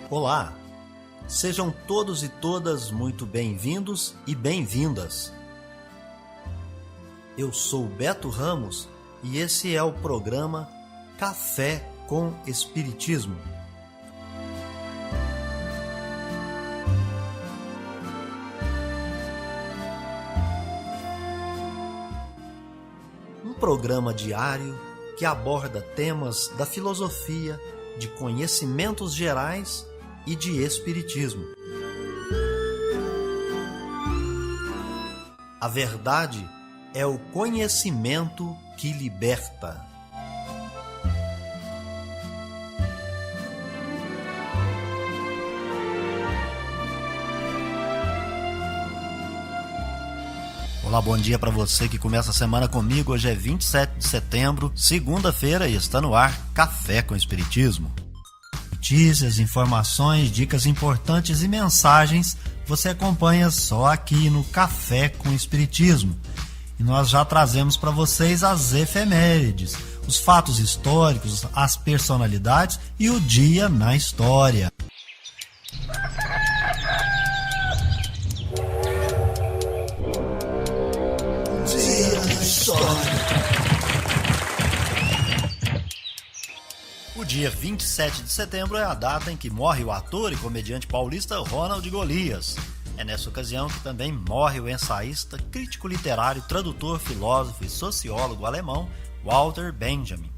Olá, sejam todos e todas muito bem-vindos e bem-vindas. Eu sou Beto Ramos e esse é o programa Café com Espiritismo. Um programa diário que aborda temas da filosofia, de conhecimentos gerais e de espiritismo. A verdade é o conhecimento que liberta. Olá, bom dia para você que começa a semana comigo. Hoje é 27 de setembro, segunda-feira, e está no ar Café com Espiritismo. Notícias, informações, dicas importantes e mensagens você acompanha só aqui no Café com Espiritismo. E nós já trazemos para vocês as efemérides, os fatos históricos, as personalidades e o dia na história. Dia na história. O dia 27 de setembro é a data em que morre o ator e comediante paulista Ronald Golias. É nessa ocasião que também morre o ensaísta, crítico literário, tradutor, filósofo e sociólogo alemão Walter Benjamin.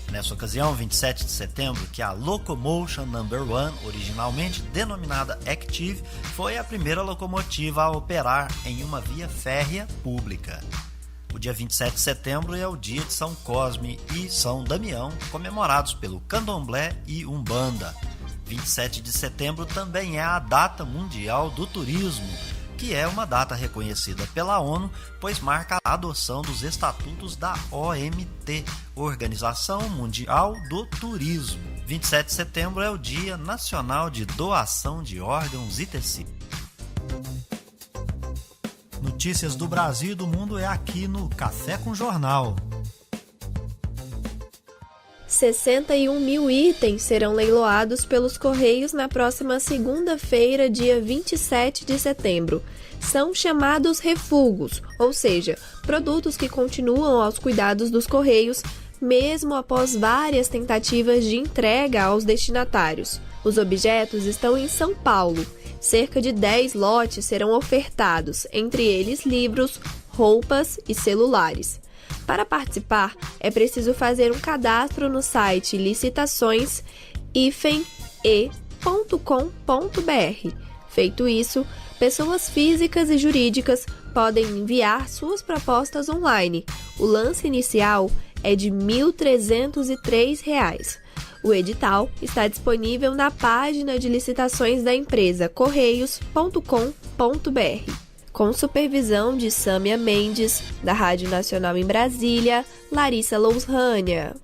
É nessa ocasião, 27 de setembro, que a Locomotion No. 1, originalmente denominada Active, foi a primeira locomotiva a operar em uma via férrea pública. O dia 27 de setembro é o dia de São Cosme e São Damião, comemorados pelo Candomblé e Umbanda. 27 de setembro também é a data mundial do turismo, que é uma data reconhecida pela ONU, pois marca a adoção dos estatutos da OMT, Organização Mundial do Turismo. 27 de setembro é o Dia Nacional de Doação de Órgãos e Tecidos. Notícias do Brasil e do mundo é aqui no Café com Jornal. 61 mil itens serão leiloados pelos Correios na próxima segunda-feira, dia 27 de setembro. São chamados refugos, ou seja, produtos que continuam aos cuidados dos Correios, mesmo após várias tentativas de entrega aos destinatários. Os objetos estão em São Paulo. Cerca de 10 lotes serão ofertados, entre eles livros, roupas e celulares. Para participar, é preciso fazer um cadastro no site licitações-e.com.br. Feito isso, pessoas físicas e jurídicas podem enviar suas propostas online. O lance inicial é de R$ 1.303. O edital está disponível na página de licitações da empresa correios.com.br, com supervisão de Sâmia Mendes, da Rádio Nacional em Brasília, Larissa Lousrânia.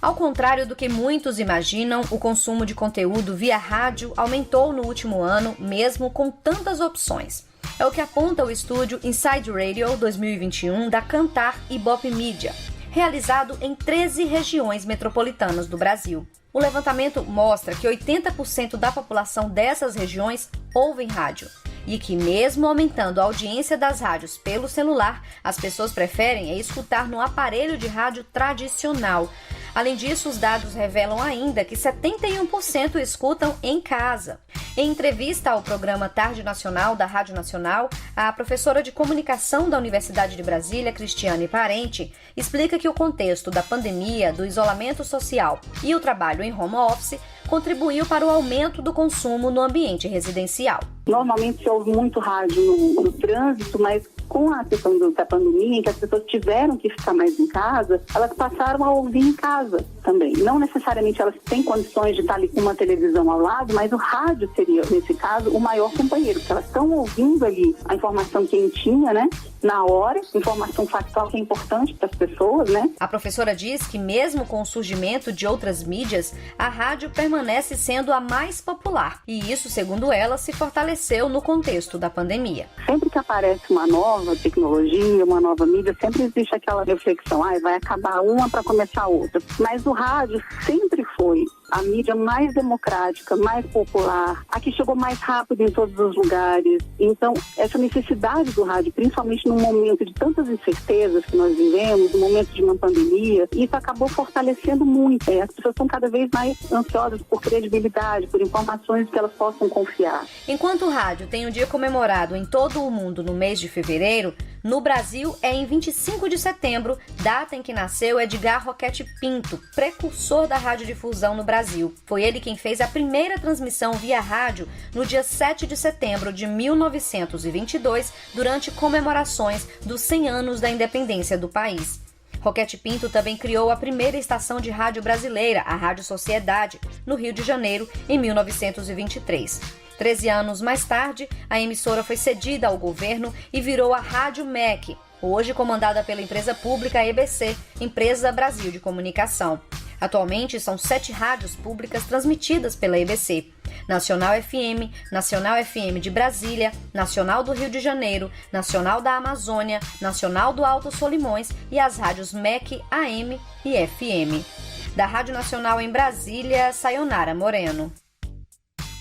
Ao contrário do que muitos imaginam, o consumo de conteúdo via rádio aumentou no último ano, mesmo com tantas opções. É o que aponta o estúdio Inside Radio 2021 da Kantar Ibope Media, realizado em 13 regiões metropolitanas do Brasil. O levantamento mostra que 80% da população dessas regiões ouvem rádio e que, mesmo aumentando a audiência das rádios pelo celular, as pessoas preferem escutar no aparelho de rádio tradicional. Além disso, os dados revelam ainda que 71% escutam em casa. Em entrevista ao programa Tarde Nacional da Rádio Nacional, a professora de comunicação da Universidade de Brasília, Cristiane Parente, explica que o contexto da pandemia, do isolamento social e o trabalho em home office contribuiu para o aumento do consumo no ambiente residencial. Normalmente se ouve muito rádio no trânsito, mas com a questão da pandemia, em que as pessoas tiveram que ficar mais em casa, elas passaram a ouvir em casa. também. Não necessariamente elas têm condições de estar ali com uma televisão ao lado, mas o rádio seria, nesse caso, o maior companheiro, porque elas estão ouvindo ali a informação quentinha, né? Na hora, informação factual que é importante para as pessoas, né? A professora diz que mesmo com o surgimento de outras mídias, a rádio permanece sendo a mais popular. E isso, segundo ela, se fortaleceu no contexto da pandemia. Sempre que aparece uma nova tecnologia, uma nova mídia, sempre existe aquela reflexão, vai acabar uma para começar outra. Mas o rádio sempre foi a mídia mais democrática, mais popular, a que chegou mais rápido em todos os lugares. Então, essa necessidade do rádio, principalmente num momento de tantas incertezas que nós vivemos, no momento de uma pandemia, isso acabou fortalecendo muito. As pessoas estão cada vez mais ansiosas por credibilidade, por informações que elas possam confiar. Enquanto o rádio tem um dia comemorado em todo o mundo no mês de fevereiro, no Brasil é em 25 de setembro, data em que nasceu Edgar Roquete Pinto, precursor da radiodifusão no Brasil. Foi ele quem fez a primeira transmissão via rádio no dia 7 de setembro de 1922, durante comemorações dos 100 anos da independência do país. Roquete Pinto também criou a primeira estação de rádio brasileira, a Rádio Sociedade, no Rio de Janeiro, em 1923. 13 anos mais tarde, a emissora foi cedida ao governo e virou a Rádio MEC, hoje comandada pela empresa pública EBC, Empresa Brasil de Comunicação. Atualmente, são 7 rádios públicas transmitidas pela EBC: Nacional FM de Brasília, Nacional do Rio de Janeiro, Nacional da Amazônia, Nacional do Alto Solimões e as rádios MEC, AM e FM. Da Rádio Nacional em Brasília, Sayonara Moreno.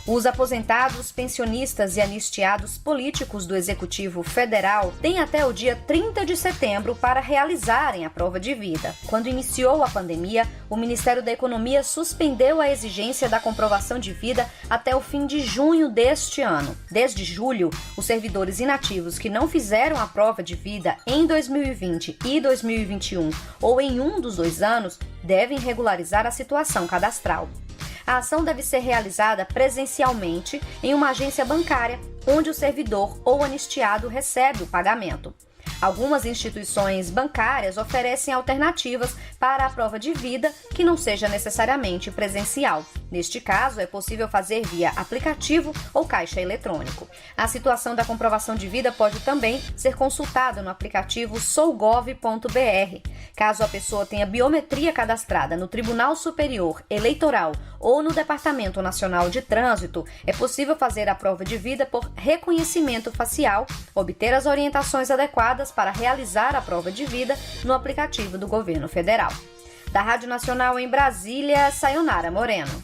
Os aposentados, pensionistas e anistiados políticos do Executivo Federal têm até o dia 30 de setembro para realizarem a prova de vida. Quando iniciou a pandemia, o Ministério da Economia suspendeu a exigência da comprovação de vida até o fim de junho deste ano. Desde julho, os servidores inativos que não fizeram a prova de vida em 2020 e 2021 ou em um dos 2 anos devem regularizar a situação cadastral. A ação deve ser realizada presencialmente em uma agência bancária, onde o servidor ou anistiado recebe o pagamento. Algumas instituições bancárias oferecem alternativas para a prova de vida que não seja necessariamente presencial. Neste caso, é possível fazer via aplicativo ou caixa eletrônico. A situação da comprovação de vida pode também ser consultada no aplicativo sougov.br. Caso a pessoa tenha biometria cadastrada no Tribunal Superior Eleitoral ou no Departamento Nacional de Trânsito, é possível fazer a prova de vida por reconhecimento facial, obter as orientações adequadas para realizar a prova de vida no aplicativo do Governo Federal. Da Rádio Nacional em Brasília, Sayonara Moreno.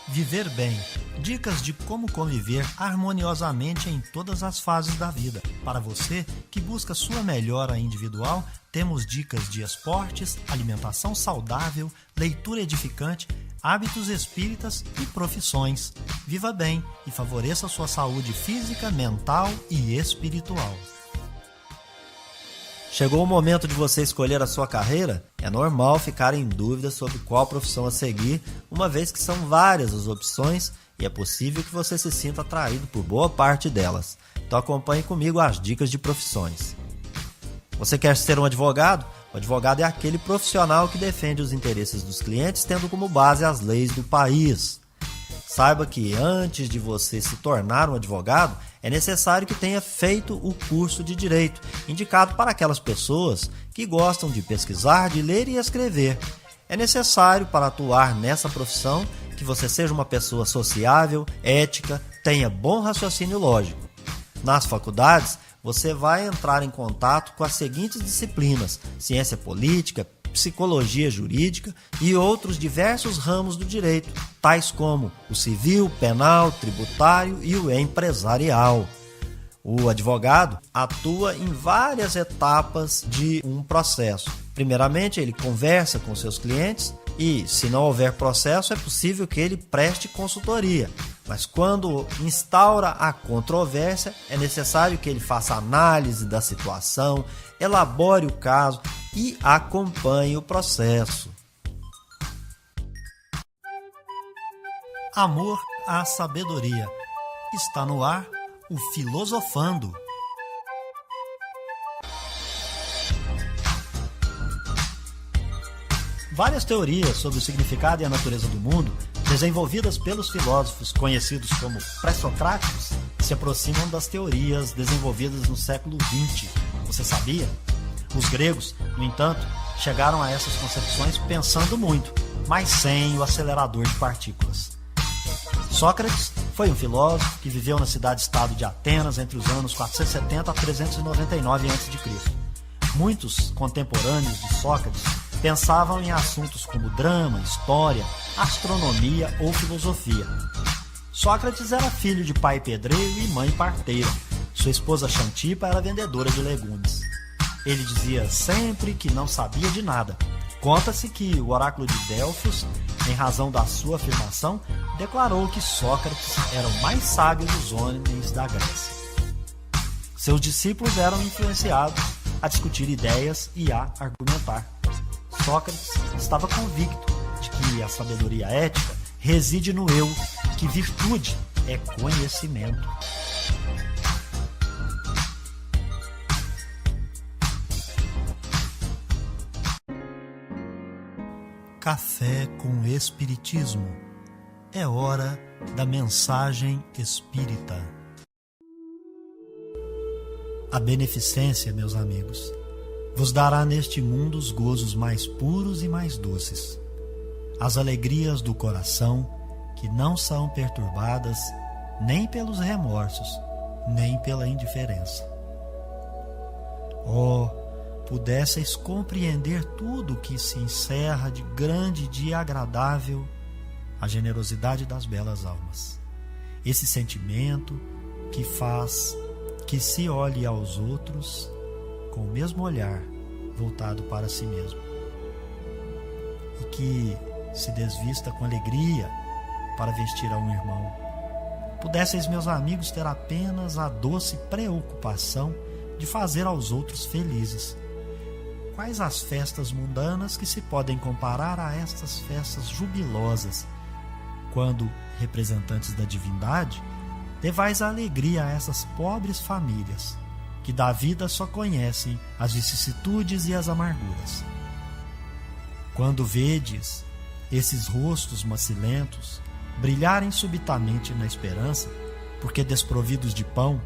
Viver bem. Dicas de como conviver harmoniosamente em todas as fases da vida. Para você que busca sua melhora individual, temos dicas de esportes, alimentação saudável, leitura edificante, hábitos espíritas e profissões. Viva bem e favoreça sua saúde física, mental e espiritual. Chegou o momento de você escolher a sua carreira? É normal ficar em dúvida sobre qual profissão a seguir, uma vez que são várias as opções e é possível que você se sinta atraído por boa parte delas. Então acompanhe comigo as dicas de profissões. Você quer ser um advogado? O advogado é aquele profissional que defende os interesses dos clientes, tendo como base as leis do país. Saiba que antes de você se tornar um advogado, é necessário que tenha feito o curso de Direito, indicado para aquelas pessoas que gostam de pesquisar, de ler e escrever. É necessário, para atuar nessa profissão, que você seja uma pessoa sociável, ética, tenha bom raciocínio lógico. Nas faculdades, você vai entrar em contato com as seguintes disciplinas: ciência política, psicologia jurídica e outros diversos ramos do direito, tais como o civil, penal, tributário e o empresarial. O advogado atua em várias etapas de um processo. Primeiramente, ele conversa com seus clientes e, se não houver processo, é possível que ele preste consultoria. Mas quando instaura a controvérsia, é necessário que ele faça análise da situação, elabore o caso e acompanhe o processo. Amor à sabedoria. Está no ar o Filosofando. Várias teorias sobre o significado e a natureza do mundo, desenvolvidas pelos filósofos conhecidos como pré-socráticos, se aproximam das teorias desenvolvidas no século XX. Você sabia? Os gregos, no entanto, chegaram a essas concepções pensando muito, mas sem o acelerador de partículas. Sócrates foi um filósofo que viveu na cidade-estado de Atenas entre os anos 470 a 399 a.C. Muitos contemporâneos de Sócrates pensavam em assuntos como drama, história, astronomia ou filosofia. Sócrates era filho de pai pedreiro e mãe parteira. Sua esposa Xantipa era vendedora de legumes. Ele dizia sempre que não sabia de nada. Conta-se que o oráculo de Delfos, em razão da sua afirmação, declarou que Sócrates era o mais sábio dos homens da Grécia. Seus discípulos eram influenciados a discutir ideias e a argumentar. Sócrates estava convicto de que a sabedoria ética reside no eu, que virtude é conhecimento. Café com Espiritismo. É hora da mensagem espírita. A beneficência, meus amigos, vos dará neste mundo os gozos mais puros e mais doces, as alegrias do coração que não são perturbadas nem pelos remorsos, nem pela indiferença. Oh, pudesseis compreender tudo que se encerra de grande e agradável a generosidade das belas almas. Esse sentimento que faz que se olhe aos outros com o mesmo olhar voltado para si mesmo e que se desvista com alegria para vestir a um irmão. Pudesseis, meus amigos, ter apenas a doce preocupação de fazer aos outros felizes. Quais as festas mundanas que se podem comparar a estas festas jubilosas, quando, representantes da divindade, levais a alegria a essas pobres famílias, que da vida só conhecem as vicissitudes e as amarguras. Quando vedes esses rostos macilentos brilharem subitamente na esperança, porque desprovidos de pão,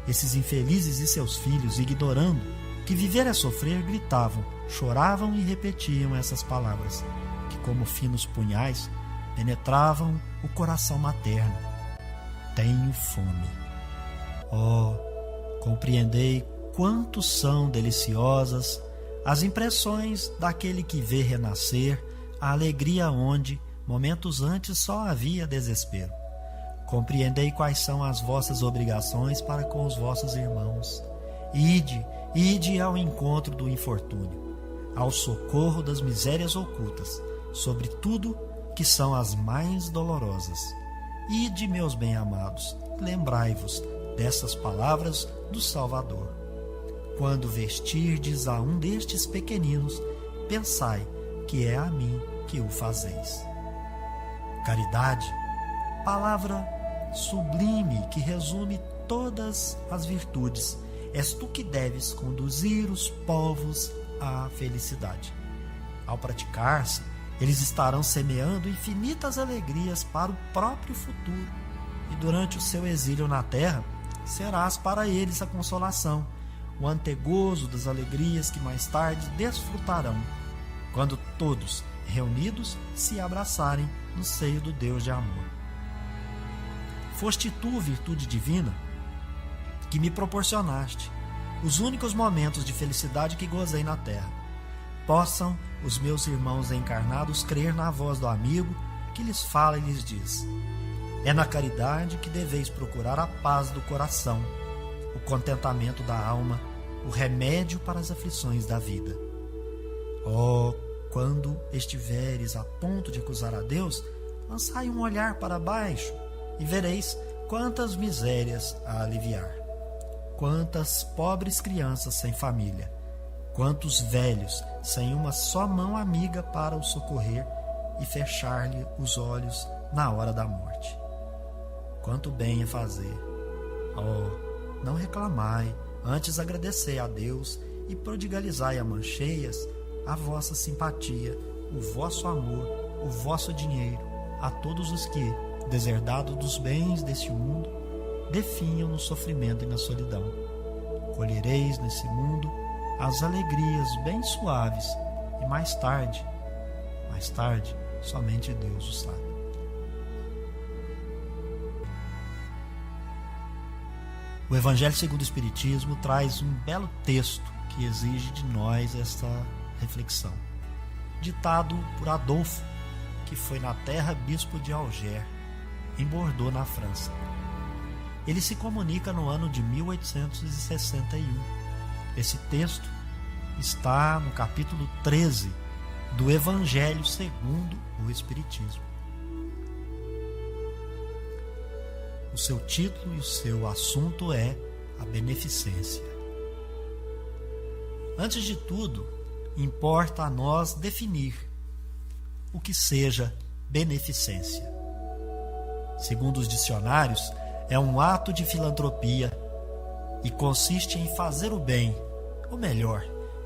esses infelizes e seus filhos, ignorando que viver é sofrer, gritavam, choravam e repetiam essas palavras, que como finos punhais penetravam o coração materno. Tenho fome. Oh, compreendei quanto são deliciosas as impressões daquele que vê renascer a alegria onde, momentos antes, só havia desespero. Compreendei quais são as vossas obrigações para com os vossos irmãos. Ide ao encontro do infortúnio, ao socorro das misérias ocultas, sobretudo que são as mais dolorosas. Ide, meus bem-amados, lembrai-vos dessas palavras do Salvador. Quando vestirdes a um destes pequeninos, pensai que é a mim que o fazeis. Caridade, palavra sublime que resume todas as virtudes, és tu que deves conduzir os povos à felicidade. Ao praticar-se, eles estarão semeando infinitas alegrias para o próprio futuro, e durante o seu exílio na terra, serás para eles a consolação, o antegozo das alegrias que mais tarde desfrutarão, quando todos, reunidos, se abraçarem no seio do Deus de amor. Foste tu, virtude divina, que me proporcionaste os únicos momentos de felicidade que gozei na terra. Possam os meus irmãos encarnados crer na voz do amigo que lhes fala e lhes diz: é na caridade que deveis procurar a paz do coração, o contentamento da alma, o remédio para as aflições da vida. Oh, quando estiveres a ponto de acusar a Deus, lançai um olhar para baixo e vereis quantas misérias a aliviar. Quantas pobres crianças sem família, quantos velhos sem uma só mão amiga para o socorrer e fechar-lhe os olhos na hora da morte. Quanto bem a fazer! Oh, não reclamai, antes agradecei a Deus e prodigalizai a mancheias a vossa simpatia o vosso amor, o vosso dinheiro a todos os que, deserdados dos bens deste mundo, definham no sofrimento e na solidão. Colhereis nesse mundo as alegrias bem suaves e mais tarde, somente Deus o sabe. O Evangelho segundo o Espiritismo traz um belo texto que exige de nós esta reflexão. Ditado por Adolfo, que foi na terra bispo de Alger, em Bordeaux, na França. Ele se comunica no ano de 1861. Esse texto está no capítulo 13 do Evangelho segundo o Espiritismo. O seu título e o seu assunto é a beneficência. Antes de tudo, importa a nós definir o que seja beneficência. Segundo os dicionários, é um ato de filantropia e consiste em fazer o bem, ou melhor,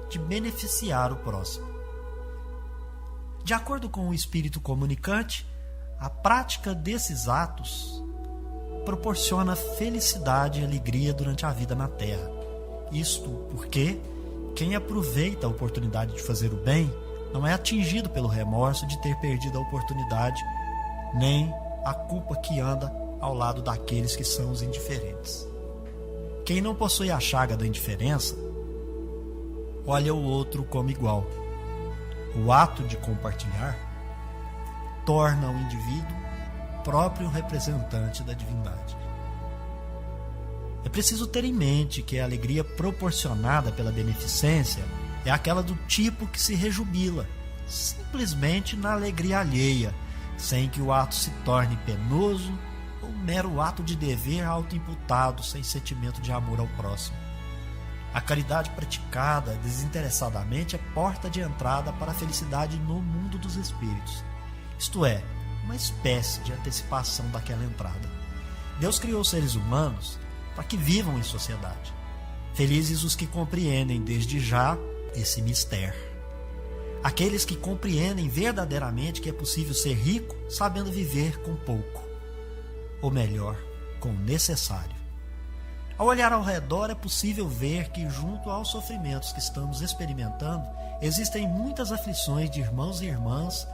de beneficiar o próximo. De acordo com o espírito comunicante, a prática desses atos proporciona felicidade e alegria durante a vida na Terra. Isto porque quem aproveita a oportunidade de fazer o bem não é atingido pelo remorso de ter perdido a oportunidade, nem a culpa que anda ao lado daqueles que são os indiferentes. Quem não possui a chaga da indiferença, olha o outro como igual. O ato de compartilhar torna o indivíduo próprio representante da divindade. É preciso ter em mente que a alegria proporcionada pela beneficência é aquela do tipo que se rejubila simplesmente na alegria alheia, sem que o ato se torne penoso ou mero ato de dever autoimputado sem sentimento de amor ao próximo. A caridade praticada desinteressadamente é porta de entrada para a felicidade no mundo dos espíritos. Isto é, uma espécie de antecipação daquela entrada. Deus criou os seres humanos para que vivam em sociedade. Felizes os que compreendem desde já esse mistério. Aqueles que compreendem verdadeiramente que é possível ser rico sabendo viver com pouco. Ou melhor, com o necessário. Ao olhar ao redor é possível ver que junto aos sofrimentos que estamos experimentando, existem muitas aflições de irmãos e irmãs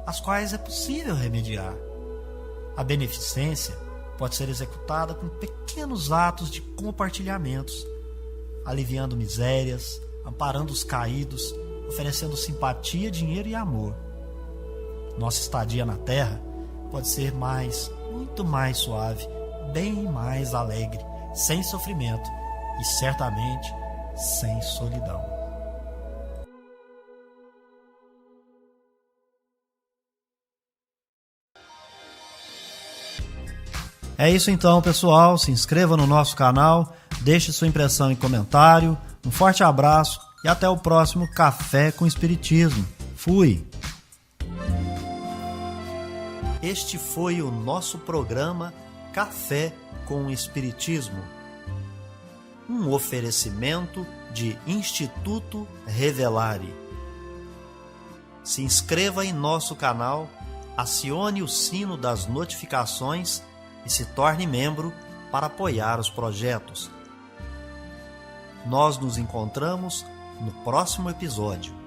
as quais é possível remediar. A beneficência pode ser executada com pequenos atos de compartilhamentos, aliviando misérias, amparando os caídos, oferecendo simpatia, dinheiro e amor. Nossa estadia na Terra pode ser muito mais suave, bem mais alegre, sem sofrimento e certamente sem solidão. É isso então, pessoal. Se inscreva no nosso canal, deixe sua impressão em comentário. Um forte abraço e até o próximo Café com Espiritismo. Fui! Este foi o nosso programa Café com Espiritismo. Um oferecimento de Instituto Revelare. Se inscreva em nosso canal, acione o sino das notificações e se torne membro para apoiar os projetos. Nós nos encontramos no próximo episódio.